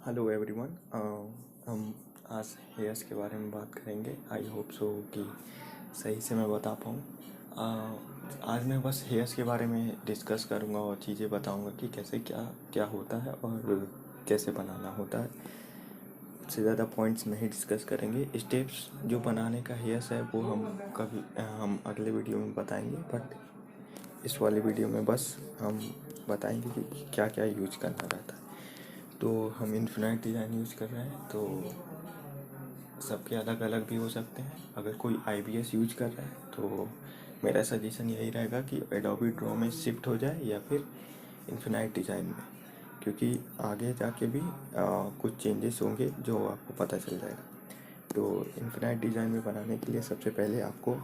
Hello everyone. हम आज hairs के बारे में बात करेंगे। आई होप सो कि सही से मैं बता पाऊँ। आज मैं बस हेयर्स के बारे में डिस्कस करूँगा और चीज़ें बताऊँगा कि कैसे क्या क्या होता है और कैसे बनाना होता है। उससे ज़्यादा पॉइंट्स नहीं डिस्कस करेंगे। स्टेप्स जो बनाने का हेयर्स है वो हम अगले वीडियो में बताएंगे, बट इस वाली वीडियो में बस हम बताएंगे कि क्या क्या यूज करना रहता है। तो हम इन्फिनाइट डिज़ाइन यूज़ कर रहे हैं, तो सबके अलग अलग भी हो सकते हैं। अगर कोई IBS यूज कर रहा है तो मेरा सजेशन यही रहेगा कि एडोबी ड्रॉ में शिफ्ट हो जाए या फिर इन्फिनाइट डिज़ाइन में, क्योंकि आगे जाके भी कुछ चेंजेस होंगे जो आपको पता चल जाएगा। तो इन्फिनाइट डिज़ाइन में बनाने के लिए सबसे पहले आपको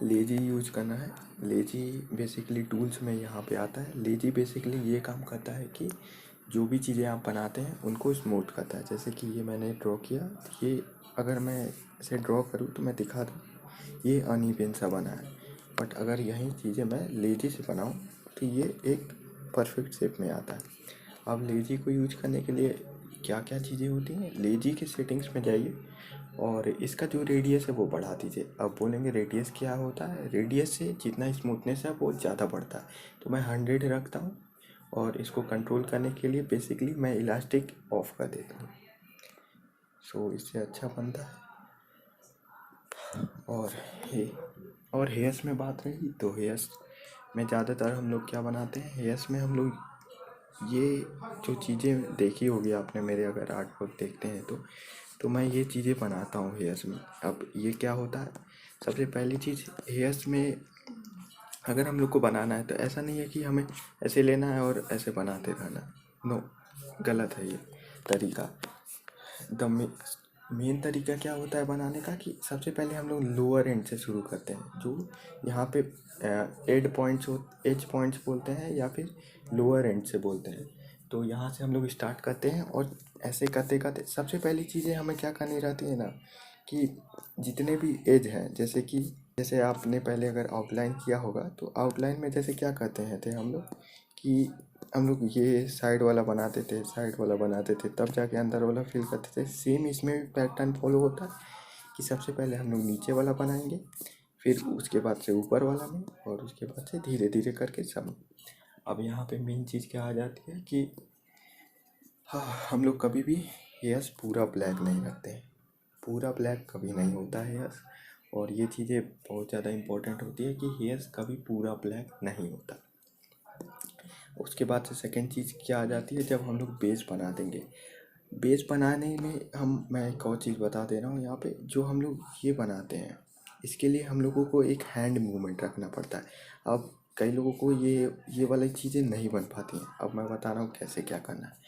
लेजी यूज करना है। लेजी बेसिकली टूल्स में यहाँ पे आता है। लेजी बेसिकली ये काम करता है कि जो भी चीज़ें आप बनाते हैं उनको स्मूथ करता है। जैसे कि ये मैंने ड्रॉ किया, ये अगर मैं इसे ड्रॉ करूँ तो मैं दिखा दूँ, ये अनइवन सा बना है। बट अगर यही चीज़ें मैं लेजी से बनाऊँ तो ये एक परफेक्ट शेप में आता है। अब लेजी को यूज करने के लिए क्या क्या चीज़ें होती हैं, लेजी के सेटिंग्स में जाइए और इसका जो रेडियस है वो बढ़ा दीजिए। अब बोलेंगे रेडियस क्या होता है, रेडियस से जितना स्मूथनेस है वो ज़्यादा बढ़ता है। तो मैं 100 रखता हूँ और इसको कंट्रोल करने के लिए बेसिकली मैं इलास्टिक ऑफ कर देता हूँ। सो इससे अच्छा बनता है। और हे और हेयर्स में बात रही तो हेयर्स में ज़्यादातर हम लोग क्या बनाते हैं, हेयर्स में हम लोग ये जो चीज़ें देखी होगी आपने मेरे अगर आर्ट वर्क देखते हैं तो मैं ये चीज़ें बनाता हूँ हेयर्स में। अब ये क्या होता है, सबसे पहली चीज़ हेयर्स में अगर हम लोग को बनाना है तो ऐसा नहीं है कि हमें ऐसे लेना है और ऐसे बनाते रहना। नो, गलत है ये तरीका। द मेन तरीका क्या होता है बनाने का कि सबसे पहले हम लोग लोअर एंड से शुरू करते हैं, जो यहाँ पे एज पॉइंट्स बोलते हैं या फिर लोअर एंड से बोलते हैं। तो यहाँ से हम लोग स्टार्ट करते हैं और ऐसे करते करते सबसे पहली चीज़ें हमें क्या करनी रहती है ना, कि जितने भी एज हैं, जैसे आपने पहले अगर आउटलाइन किया होगा तो आउटलाइन में जैसे क्या करते हैं थे हम लोग कि हम लोग ये साइड वाला बनाते थे, साइड वाला बनाते थे, तब जाके अंदर वाला फिल करते थे। सेम इसमें भी पैटर्न फॉलो होता है कि सबसे पहले हम लोग नीचे वाला बनाएंगे, फिर उसके बाद से ऊपर वाला में, और उसके बाद से धीरे धीरे करके सब। अब यहाँ पे मेन चीज़ क्या आ जाती है कि हाँ, हम लोग कभी भी हेयर्स पूरा ब्लैक नहीं रखते हैं। पूरा ब्लैक कभी नहीं होता है हेयर्स, और ये चीज़ें बहुत ज़्यादा इम्पोर्टेंट होती है कि हेयर्स कभी पूरा ब्लैक नहीं होता। उसके बाद से सेकंड चीज़ क्या आ जाती है, जब हम लोग बेस बना देंगे। बेस बनाने में मैं एक और चीज़ बता दे रहा हूँ यहाँ पे, जो हम लोग ये बनाते हैं इसके लिए हम लोगों को एक हैंड मूवमेंट रखना पड़ता है। अब कई लोगों को ये वाली चीज़ें नहीं बन पाती हैं। अब मैं बता रहा हूँ कैसे क्या करना है।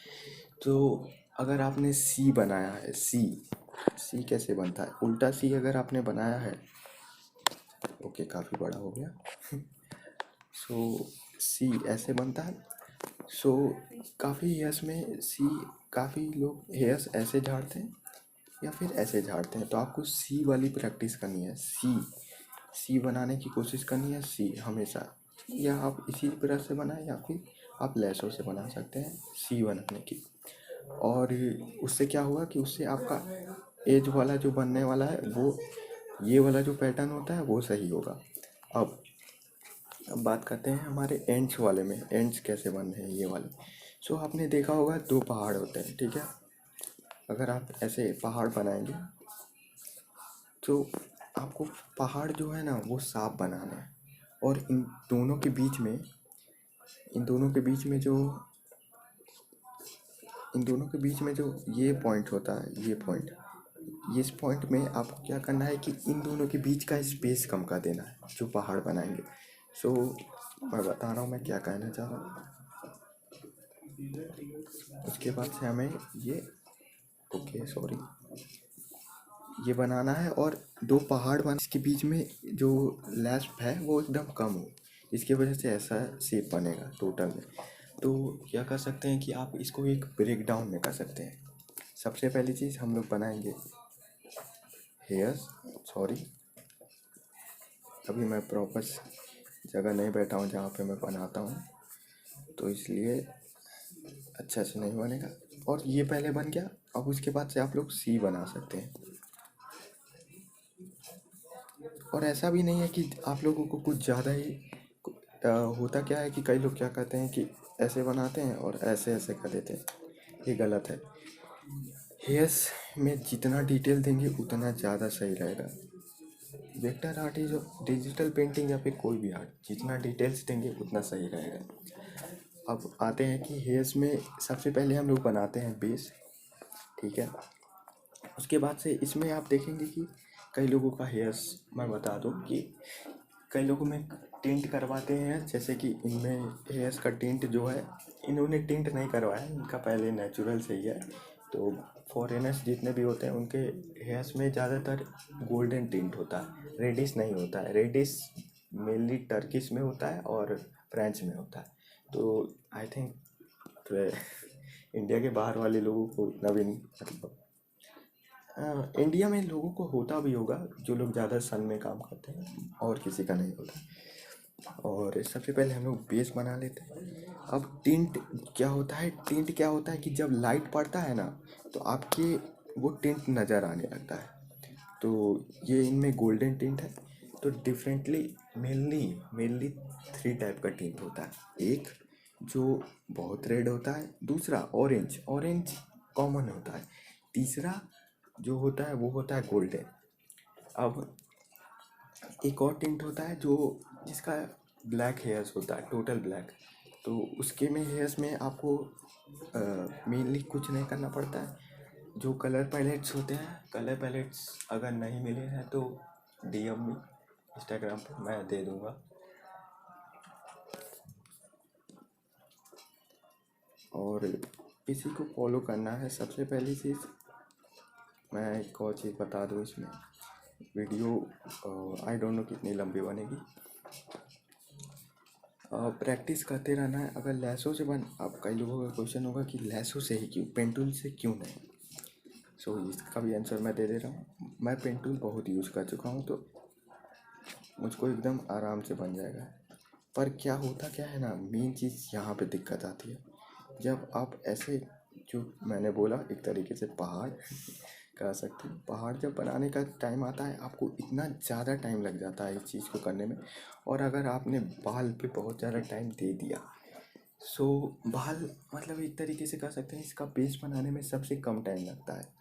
तो अगर आपने सी बनाया है, सी कैसे बनता है, उल्टा सी अगर आपने बनाया है, ओके काफ़ी बड़ा हो गया सो सी ऐसे बनता है। सो काफ़ी हेयर्स में काफ़ी लोग हेयर्स ऐसे झाड़ते हैं या फिर ऐसे झाड़ते हैं। तो आपको सी वाली प्रैक्टिस करनी है। सी बनाने की कोशिश करनी है, सी हमेशा। या आप इसी ब्रश से बनाएं या फिर आप लैसों से बना सकते हैं सी बनाने की। और उससे क्या होगा कि उससे आपका एज वाला जो बनने वाला है वो, ये वाला जो पैटर्न होता है वो सही होगा। अब बात करते हैं हमारे एंड्स वाले में, एंड्स कैसे बनने हैं ये वाले। सो आपने देखा होगा दो पहाड़ होते हैं, ठीक है। अगर आप ऐसे पहाड़ बनाएंगे तो आपको पहाड़ जो है ना वो साफ बनाना है, और दोनों के बीच में इन दोनों के बीच में जो इन दोनों के बीच में जो ये पॉइंट होता है, ये पॉइंट, इस पॉइंट में आपको क्या करना है कि इन दोनों के बीच का स्पेस कम कर देना है जो पहाड़ बनाएंगे। सो मैं बता रहा हूँ मैं क्या कहना चाह रहा हूँ। उसके बाद से हमें ये, ओके सॉरी, ये बनाना है, और दो पहाड़ बन इसके बीच में जो लैस्प है वो एकदम कम हो, इसकी वजह से ऐसा शेप बनेगा टोटल में। तो क्या कर सकते हैं कि आप इसको एक ब्रेक डाउन में कर सकते हैं। सबसे पहली चीज़ हम लोग बनाएंगे हेयर्स, सॉरी अभी मैं प्रॉपर जगह नहीं बैठा हूँ जहाँ पे मैं बनाता हूँ, तो इसलिए अच्छा से नहीं बनेगा। और ये पहले बन गया। अब उसके बाद से आप लोग सी बना सकते हैं। और ऐसा भी नहीं है कि आप लोगों को कुछ ज़्यादा ही होता क्या है कि कई लोग क्या कहते हैं कि ऐसे बनाते हैं और ऐसे ऐसे कर देते हैं, ये गलत है। हेयर्स में जितना डिटेल देंगे उतना ज़्यादा सही रहेगा। वेक्टर आर्ट ही जो डिजिटल पेंटिंग या फिर कोई भी आर्ट, जितना डिटेल्स देंगे उतना सही रहेगा। अब आते हैं कि हेयर्स में सबसे पहले हम लोग बनाते हैं बेस, ठीक है। उसके बाद से इसमें आप देखेंगे कि कई लोगों का हेयर्स, मैं बता दूं कि कई लोगों में टिंट करवाते हैं, जैसे कि इनमें हेयर्स का टिंट जो है, इन्होंने टिंट नहीं करवाया, इनका पहले नेचुरल से ही है। तो फॉरेनर्स जितने भी होते हैं उनके हेयर्स में ज़्यादातर गोल्डन टिंट होता है, रेडिश नहीं होता है। रेडिश मेनली टर्किश में होता है और फ्रेंच में होता है। तो आई थिंक इंडिया के बाहर वाले लोगों को इतना भी नहीं, मतलब इंडिया में लोगों को होता भी होगा जो लोग ज़्यादा सन में काम करते हैं, और किसी का नहीं होता। और सबसे पहले हम लोग बेस बना लेते हैं। अब टिंट क्या होता है, टिंट क्या होता है कि जब लाइट पड़ता है ना तो आपके वो टिंट नज़र आने लगता है। तो ये इनमें गोल्डन टिंट है। तो डिफरेंटली मेनली 3 टाइप का टिंट होता है। एक जो बहुत रेड होता है, दूसरा ऑरेंज कॉमन होता है, तीसरा जो होता है वो होता है गोल्डन। अब एक और टिंट होता है जो जिसका ब्लैक हेयर्स होता है, टोटल ब्लैक। तो उसके में हेयर्स में आपको मेनली कुछ नहीं करना पड़ता है। जो कलर पैलेट्स होते हैं, कलर पैलेट्स अगर नहीं मिले हैं तो DM में इंस्टाग्राम पर मैं दे दूँगा। और इसी को फॉलो करना है। सबसे पहली चीज़ मैं एक और चीज़ बता दूँ, इसमें वीडियो आई डोंट नो कितनी लंबी बनेगी। प्रैक्टिस करते रहना है। अगर लैसों से अब कई लोगों का क्वेश्चन होगा कि लैसों से ही क्यों, पेन टूल से क्यों नहीं। सो इसका भी आंसर मैं दे दे रहा हूँ। मैं पेन टूल बहुत यूज़ कर चुका हूँ, तो मुझको एकदम आराम से बन जाएगा। पर क्या होता क्या है ना, मेन चीज़ यहाँ पे दिक्कत आती है। जब आप ऐसे, जो मैंने बोला एक तरीके से पहाड़ कह सकते हैं, पहाड़ जब बनाने का टाइम आता है आपको इतना ज़्यादा टाइम लग जाता है इस चीज़ को करने में। और अगर आपने बाल पे बहुत ज़्यादा टाइम दे दिया, सो बाल मतलब एक तरीके से कह सकते हैं इसका बेस बनाने में सबसे कम टाइम लगता है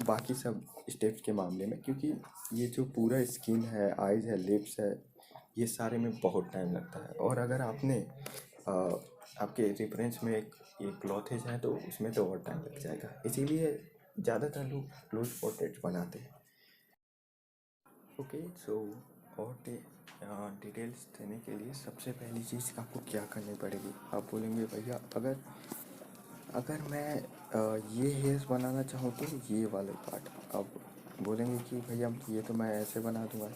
बाकी सब स्टेप्स के मामले में। क्योंकि ये जो पूरा स्किन है, आइज़ है, लिप्स है, ये सारे में बहुत टाइम लगता है। और अगर आपने आपके रेफरेंस में एक ये क्लॉथेज है तो उसमें तो और टाइम लग जाएगा। इसीलिए ज़्यादातर लोग क्लोज पोर्ट्रेट बनाते हैं। ओके, सो और डिटेल्स देने के लिए सबसे पहली चीज़ आपको क्या करनी पड़ेगी। आप बोलेंगे भैया अगर मैं ये हेयर्स बनाना चाहूँ तो ये वाले पार्ट। अब बोलेंगे कि भैया ये तो मैं ऐसे बना दूँगा।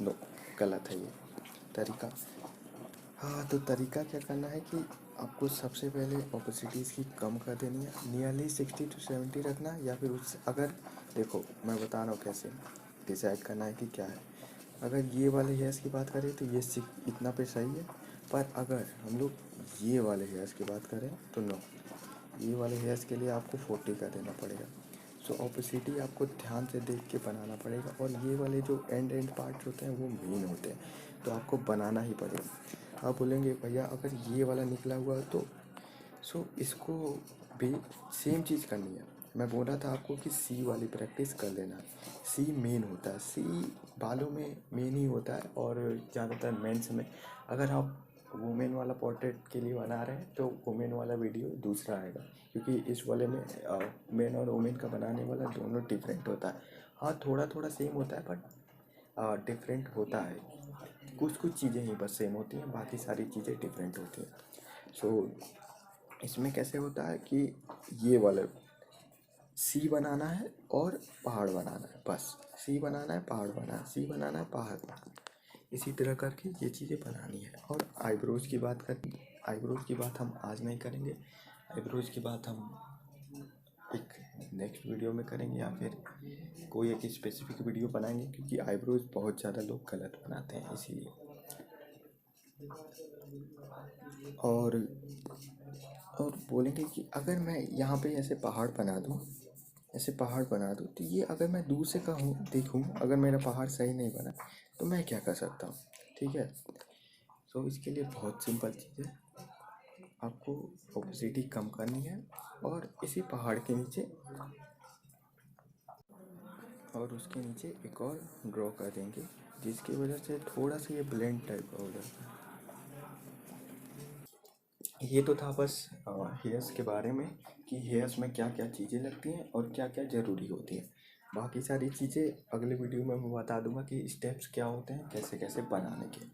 नो, गलत है ये तरीका। हाँ, तो तरीका क्या करना है कि आपको सबसे पहले ओपेसिटीज़ की कम कर देनी है, नियरली 60 to 70 रखना है। या फिर उससे अगर देखो मैं बता रहा हूँ कैसे डिसाइड करना है कि क्या है। अगर ये वाले हेयर्स की बात करें तो ये इतना पे सही है। पर अगर हम लोग ये वाले हेयर्स की बात करें तो नो, ये वाले हेयर्स के लिए आपको 40 का देना पड़ेगा। सो ओपेसिटी आपको ध्यान से देख के बनाना पड़ेगा। और ये वाले जो एंड पार्ट्स होते हैं वो मेन होते हैं, तो आपको बनाना ही पड़ेगा। आप बोलेंगे भैया अगर ये वाला निकला हुआ है तो सो इसको भी सेम चीज़ करनी है। मैं बोल रहा था आपको कि सी वाली प्रैक्टिस कर लेना। सी मेन होता है, सी बालों में मेन ही होता है। और ज़्यादातर मेंस में अगर आप वुमेन वाला पोर्ट्रेट के लिए बना रहे हैं तो वुमेन वाला वीडियो दूसरा आएगा। क्योंकि इस वाले में मेन और वुमेन का बनाने वाला दोनों डिफरेंट होता है। हाँ, थोड़ा थोड़ा सेम होता है बट डिफरेंट होता है। कुछ कुछ चीज़ें ही बस सेम होती हैं, बाकी सारी चीज़ें डिफरेंट होती हैं। सो इसमें कैसे होता है कि ये वाला सी बनाना है और पहाड़ बनाना है, बस सी बनाना है, पहाड़ बनाना है, सी बनाना है, पहाड़ बनाना है। इसी तरह करके ये चीज़ें बनानी है। और आईब्रोज़ की बात करें, आईब्रोज़ की बात हम आज नहीं करेंगे। आईब्रोज़ की बात हम एक नेक्स्ट वीडियो में करेंगे या फिर कोई एक स्पेसिफिक वीडियो बनाएंगे। क्योंकि आईब्रोज़ बहुत ज़्यादा लोग गलत बनाते हैं इसीलिए। और और बोलेंगे कि अगर मैं यहाँ पे ऐसे पहाड़ बना दूँ, ऐसे पहाड़ बना दूँ, तो ये अगर मैं दूर से कहूँ देखूँ, अगर मेरा पहाड़ सही नहीं बना तो मैं क्या कर सकता हूँ। ठीक है, तो इसके लिए बहुत सिंपल चीज़ है, आपको ओपेसिटी कम करनी है और इसी पहाड़ के नीचे और उसके नीचे एक और ड्रॉ कर देंगे, जिसकी वजह से थोड़ा सा ये ब्लेंड टाइप का हो जाता है। ये तो था बस हेयर्स के बारे में कि हेयर्स में क्या क्या चीज़ें लगती हैं और क्या क्या ज़रूरी होती हैं। बाकी सारी चीज़ें अगले वीडियो में मैं बता दूंगा कि स्टेप्स क्या होते हैं कैसे कैसे बनाने के।